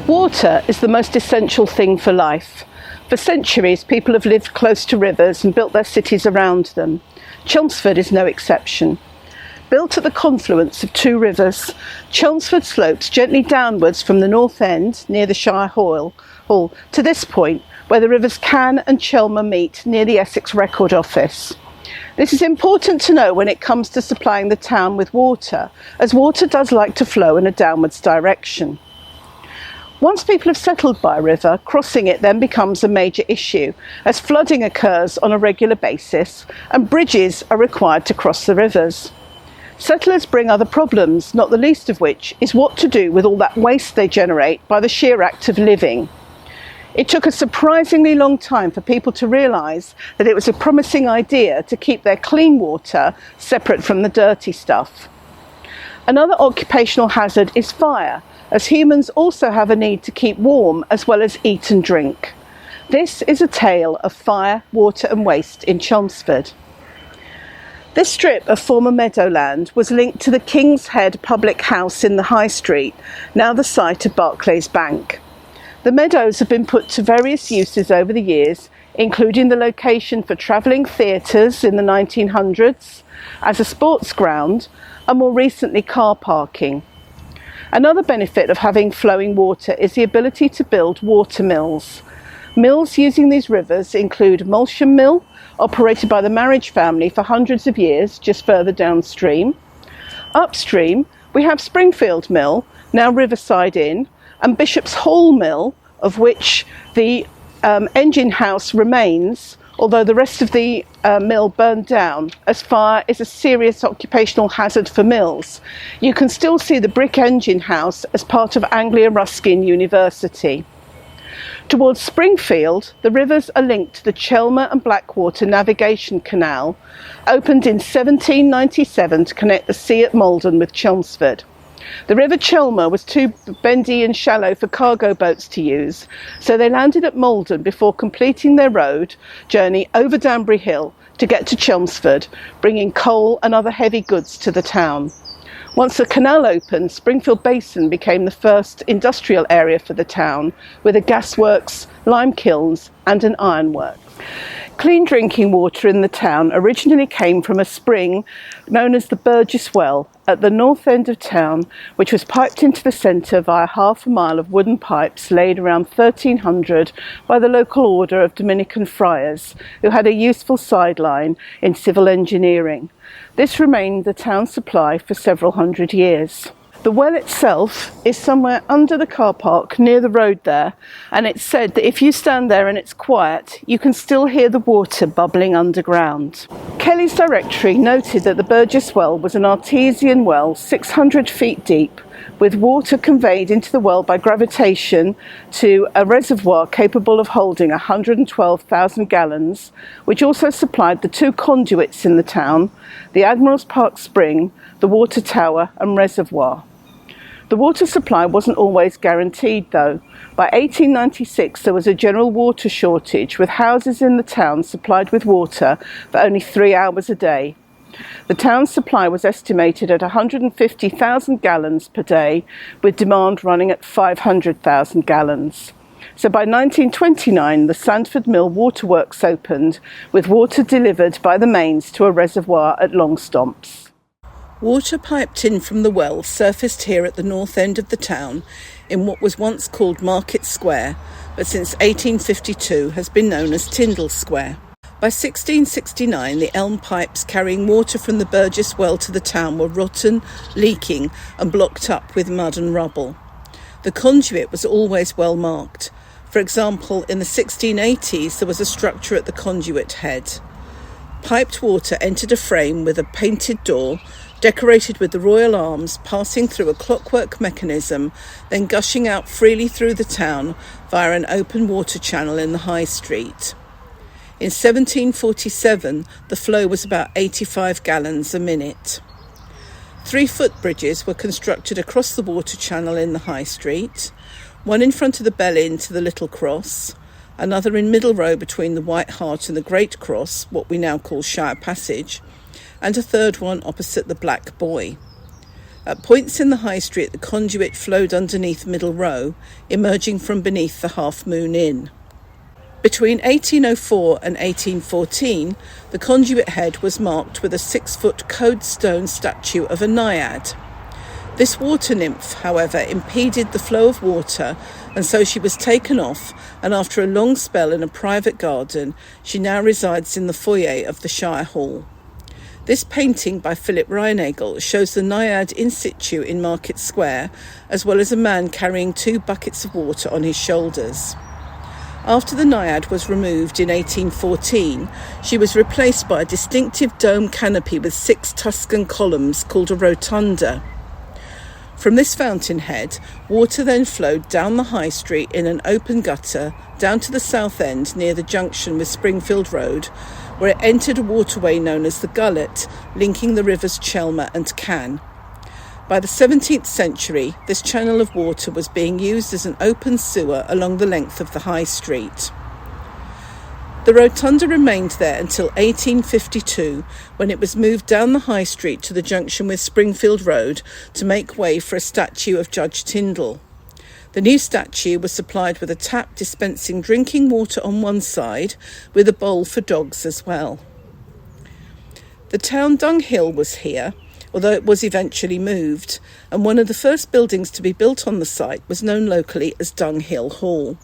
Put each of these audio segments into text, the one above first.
Water is the most essential thing for life. For centuries, people have lived close to rivers and built their cities around them. Chelmsford is no exception. Built at the confluence of two rivers, Chelmsford slopes gently downwards from the north end, near the Shire Hall, to this point, where the rivers Cann and Chelmer meet near the Essex Record Office. This is important to know when it comes to supplying the town with water, as water does like to flow in a downwards direction. Once people have settled by a river, crossing it then becomes a major issue, as flooding occurs on a regular basis and bridges are required to cross the rivers. Settlers bring other problems, not the least of which is what to do with all that waste they generate by the sheer act of living. It took a surprisingly long time for people to realise that it was a promising idea to keep their clean water separate from the dirty stuff. Another occupational hazard is fire, as humans also have a need to keep warm as well as eat and drink. This is a tale of fire, water and waste in Chelmsford. This strip of former meadowland was linked to the King's Head public house in the High Street, now the site of Barclays Bank. The meadows have been put to various uses over the years, including the location for travelling theatres in the 1900s, as a sports ground, and more recently car parking. Another benefit of having flowing water is the ability to build water mills. Mills using these rivers include Mulsham Mill, operated by the Marriage family for hundreds of years, just further downstream. Upstream, we have Springfield Mill, now Riverside Inn, and Bishop's Hall Mill, of which the engine house remains, although the rest of the mill burned down, as fire is a serious occupational hazard for mills. You can still see the brick engine house as part of Anglia Ruskin University. Towards Springfield, the rivers are linked to the Chelmer and Blackwater Navigation Canal, opened in 1797 to connect the sea at Maldon with Chelmsford. The River Chelmer was too bendy and shallow for cargo boats to use, so they landed at Maldon before completing their road journey over Danbury Hill to get to Chelmsford, bringing coal and other heavy goods to the town. Once the canal opened, Springfield Basin became the first industrial area for the town, with a gasworks, lime kilns and an ironworks. Clean drinking water in the town originally came from a spring known as the Burgess Well at the north end of town, which was piped into the centre via half a mile of wooden pipes laid around 1300 by the local order of Dominican friars, who had a useful sideline in civil engineering. This remained the town's supply for several hundred years. The well itself is somewhere under the car park near the road there, and it's said that if you stand there and it's quiet, you can still hear the water bubbling underground. Kelly's Directory noted that the Burgess Well was an artesian well 600 feet deep, with water conveyed into the well by gravitation to a reservoir capable of holding 112,000 gallons, which also supplied the two conduits in the town, the Admiral's Park Spring, the water tower and reservoir. The water supply wasn't always guaranteed though. By 1896 there was a general water shortage, with houses in the town supplied with water for only 3 hours a day. The town's supply was estimated at 150,000 gallons per day, with demand running at 500,000 gallons. So by 1929 the Sandford Mill Waterworks opened, with water delivered by the mains to a reservoir at Longstomps. Water piped in from the well surfaced here at the north end of the town in what was once called Market Square, but since 1852 has been known as Tyndall Square. By 1669, the elm pipes carrying water from the Burgess Well to the town were rotten, leaking and blocked up with mud and rubble. The conduit was always well marked. For example, in the 1680s there was a structure at the conduit head. Piped water entered a frame with a painted door, decorated with the royal arms, passing through a clockwork mechanism, then gushing out freely through the town via an open water channel in the High Street. In 1747, the flow was about 85 gallons a minute. 3 footbridges were constructed across the water channel in the High Street, one in front of the Bell Inn to the Little Cross, another in Middle Row between the White Hart and the Great Cross, what we now call Shire Passage, and a third one opposite the Black Boy. At points in the High Street, the conduit flowed underneath Middle Row, emerging from beneath the Half Moon Inn. Between 1804 and 1814, the conduit head was marked with a 6-foot code stone statue of a naiad. This water nymph, however, impeded the flow of water, and so she was taken off, and after a long spell in a private garden, she now resides in the foyer of the Shire Hall. This painting by Philip Reinagel shows the naiad in situ in Market Square, as well as a man carrying 2 buckets of water on his shoulders. After the naiad was removed in 1814, she was replaced by a distinctive dome canopy with 6 Tuscan columns called a rotunda. From this fountainhead, water then flowed down the High Street in an open gutter down to the south end near the junction with Springfield Road, where it entered a waterway known as the Gullet, linking the rivers Chelmer and Cann. By the 17th century, this channel of water was being used as an open sewer along the length of the High Street. The rotunda remained there until 1852, when it was moved down the High Street to the junction with Springfield Road to make way for a statue of Judge Tyndall. The new statue was supplied with a tap dispensing drinking water on one side, with a bowl for dogs as well. The town dung hill was here, although it was eventually moved, and one of the first buildings to be built on the site was known locally as Dung Hill Hall.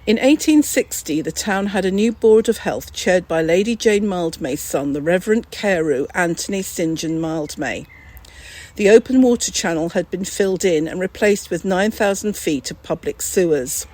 In 1860, the town had a new Board of Health chaired by Lady Jane Mildmay's son, the Reverend Carew Anthony St John Mildmay. The open water channel had been filled in and replaced with 9,000 feet of public sewers.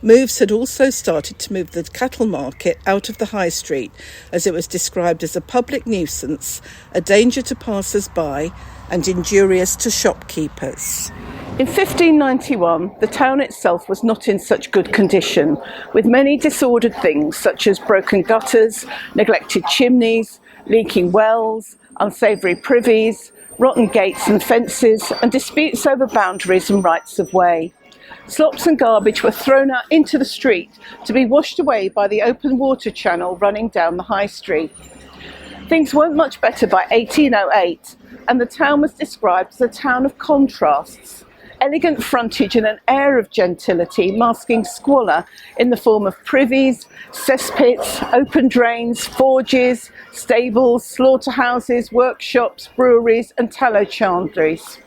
Moves had also started to move the cattle market out of the High Street, as it was described as a public nuisance, a danger to passers-by, and injurious to shopkeepers. In 1591, the town itself was not in such good condition, with many disordered things such as broken gutters, neglected chimneys, leaking wells, unsavoury privies, rotten gates and fences, and disputes over boundaries and rights of way. Slops and garbage were thrown out into the street to be washed away by the open water channel running down the High Street. Things weren't much better by 1808, and the town was described as a town of contrasts. Elegant frontage and an air of gentility masking squalor in the form of privies, cesspits, open drains, forges, stables, slaughterhouses, workshops, breweries and tallow chandleries.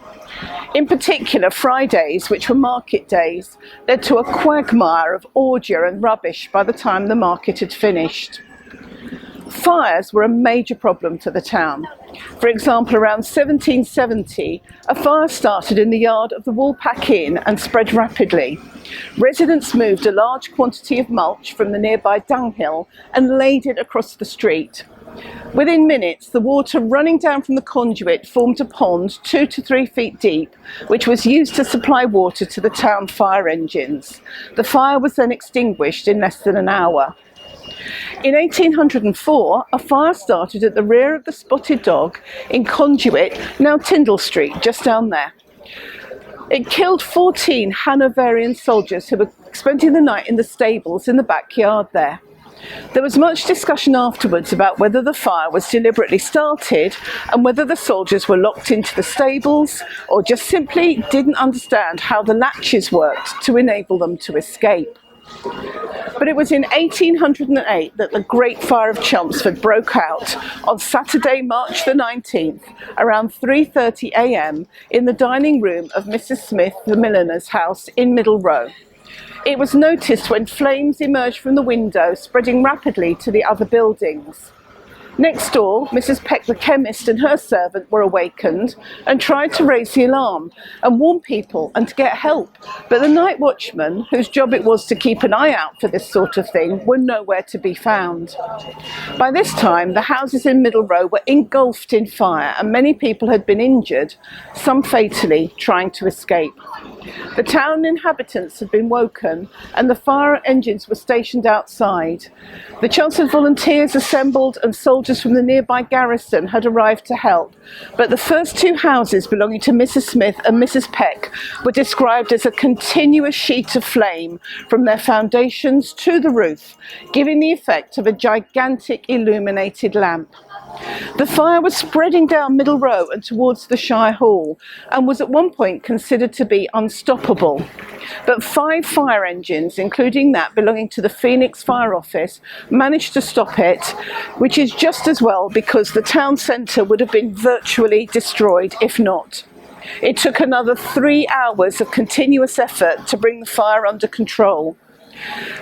In particular, Fridays, which were market days, led to a quagmire of ordure and rubbish by the time the market had finished. Fires were a major problem for the town. For example, around 1770, a fire started in the yard of the Woolpack Inn and spread rapidly. Residents moved a large quantity of mulch from the nearby dunghill and laid it across the street. Within minutes, the water running down from the conduit formed a pond 2 to 3 feet deep, which was used to supply water to the town fire engines. The fire was then extinguished in less than an hour. In 1804, a fire started at the rear of the Spotted Dog in Conduit, now Tyndall Street, just down there. It killed 14 Hanoverian soldiers who were spending the night in the stables in the backyard there. There was much discussion afterwards about whether the fire was deliberately started and whether the soldiers were locked into the stables or just simply didn't understand how the latches worked to enable them to escape. But it was in 1808 that the Great Fire of Chelmsford broke out on Saturday, March the 19th, around 3:30 a.m. in the dining room of Mrs. Smith, the milliner's house in Middle Row. It was noticed when flames emerged from the window, spreading rapidly to the other buildings. Next door, Mrs. Peck the chemist and her servant were awakened and tried to raise the alarm and warn people and to get help. But the night watchmen, whose job it was to keep an eye out for this sort of thing, were nowhere to be found. By this time, the houses in Middle Row were engulfed in fire and many people had been injured, some fatally, trying to escape. The town inhabitants had been woken and the fire engines were stationed outside. The Chelmsford volunteers assembled and soldiers from the nearby garrison had arrived to help, but the first 2 houses belonging to Mrs. Smith and Mrs. Peck were described as a continuous sheet of flame from their foundations to the roof, giving the effect of a gigantic illuminated lamp. The fire was spreading down Middle Row and towards the Shire Hall, and was at one point considered to be unstoppable. But 5 fire engines, including that belonging to the Phoenix Fire Office, managed to stop it, which is just as well because the town centre would have been virtually destroyed if not. It took another 3 hours of continuous effort to bring the fire under control.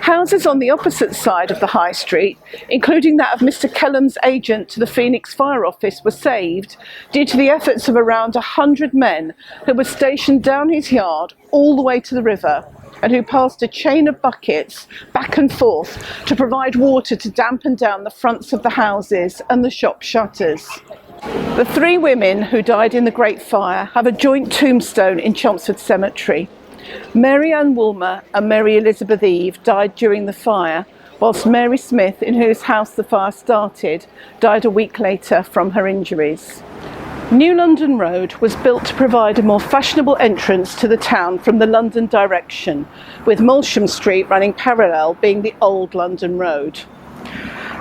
Houses on the opposite side of the High Street, including that of Mr. Kellam's agent to the Phoenix Fire Office, were saved due to the efforts of around 100 men who were stationed down his yard all the way to the river, and who passed a chain of buckets back and forth to provide water to dampen down the fronts of the houses and the shop shutters. The 3 women who died in the Great Fire have a joint tombstone in Chelmsford Cemetery. Mary Ann Woolmer and Mary Elizabeth Eve died during the fire, whilst Mary Smith, in whose house the fire started, died a week later from her injuries. New London Road was built to provide a more fashionable entrance to the town from the London direction, with Molsham Street running parallel, being the old London Road.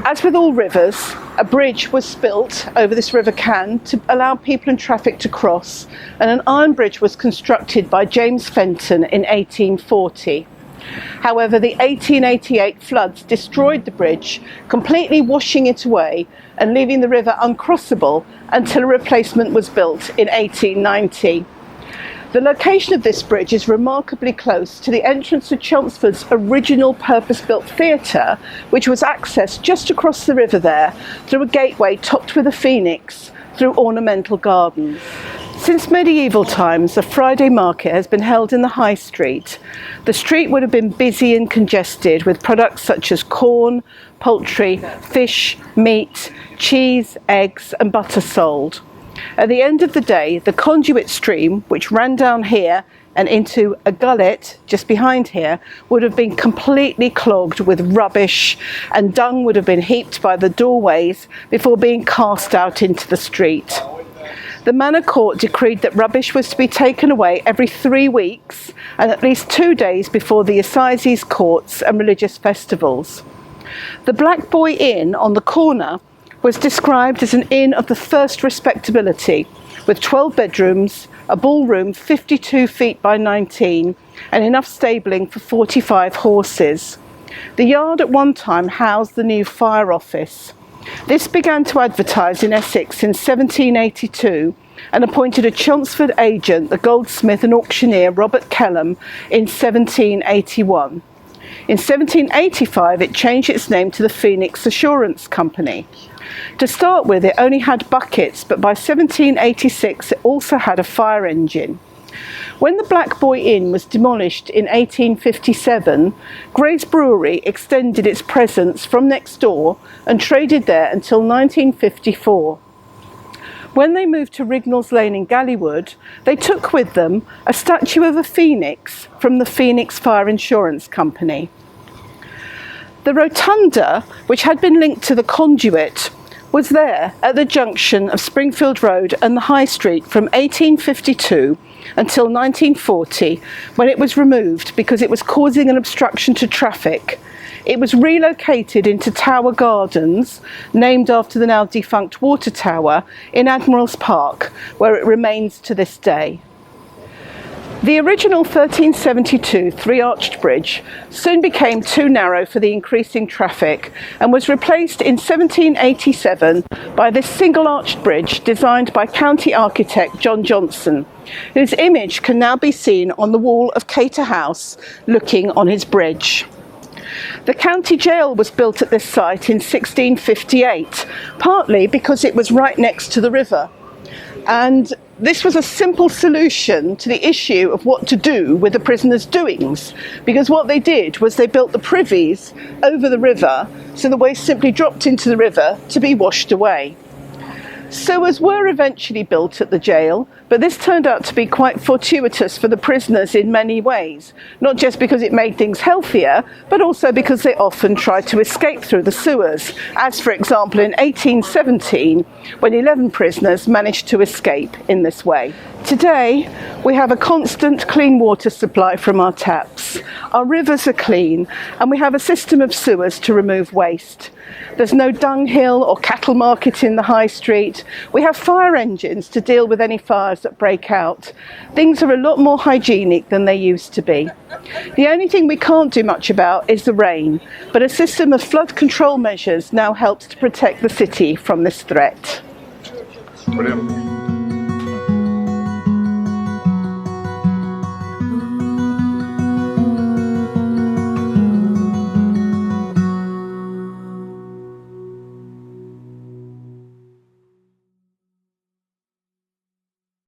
As with all rivers, a bridge was built over this river Can to allow people and traffic to cross, and an iron bridge was constructed by James Fenton in 1840. However, the 1888 floods destroyed the bridge, completely washing it away and leaving the river uncrossable until a replacement was built in 1890. The location of this bridge is remarkably close to the entrance of Chelmsford's original purpose-built theatre, which was accessed just across the river there through a gateway topped with a phoenix through ornamental gardens. Since medieval times, a Friday market has been held in the High Street. The street would have been busy and congested with products such as corn, poultry, fish, meat, cheese, eggs and butter sold. At the end of the day, the conduit stream, which ran down here and into a gullet just behind here, would have been completely clogged with rubbish, and dung would have been heaped by the doorways before being cast out into the street. The Manor Court decreed that rubbish was to be taken away every 3 weeks and at least 2 days before the assizes courts and religious festivals. The Black Boy Inn on the corner was described as an inn of the first respectability, with 12 bedrooms, a ballroom 52 feet by 19, and enough stabling for 45 horses. The yard at one time housed the new fire office. This began to advertise in Essex in 1782 and appointed a Chelmsford agent, the goldsmith and auctioneer Robert Kellam, in 1781. In 1785 it changed its name to the Phoenix Assurance Company. To start with, it only had buckets, but by 1786 it also had a fire engine. When the Black Boy Inn was demolished in 1857, Gray's Brewery extended its presence from next door and traded there until 1954. When they moved to Rignall's Lane in Gallywood, they took with them a statue of a phoenix from the Phoenix Fire Insurance Company. The rotunda, which had been linked to the conduit, was there at the junction of Springfield Road and the High Street from 1852 until 1940, when it was removed because it was causing an obstruction to traffic. It was relocated into Tower Gardens, named after the now defunct water tower, in Admiral's Park, where it remains to this day. The original 1372 three-arched bridge soon became too narrow for the increasing traffic and was replaced in 1787 by this single-arched bridge designed by county architect John Johnson, whose image can now be seen on the wall of Cater House looking on his bridge. The county jail was built at this site in 1658, partly because it was right next to the river. And this was a simple solution to the issue of what to do with the prisoners' doings, because what they did was they built the privies over the river, so the waste simply dropped into the river to be washed away. Sewers were eventually built at the jail, but this turned out to be quite fortuitous for the prisoners in many ways, not just because it made things healthier, but also because they often tried to escape through the sewers, as for example in 1817, when 11 prisoners managed to escape in this way. Today, we have a constant clean water supply from our taps. Our rivers are clean and we have a system of sewers to remove waste. There's no dunghill or cattle market in the high street. We have fire engines to deal with any fires that break out. Things are a lot more hygienic than they used to be. The only thing we can't do much about is the rain, but a system of flood control measures now helps to protect the city from this threat. Brilliant.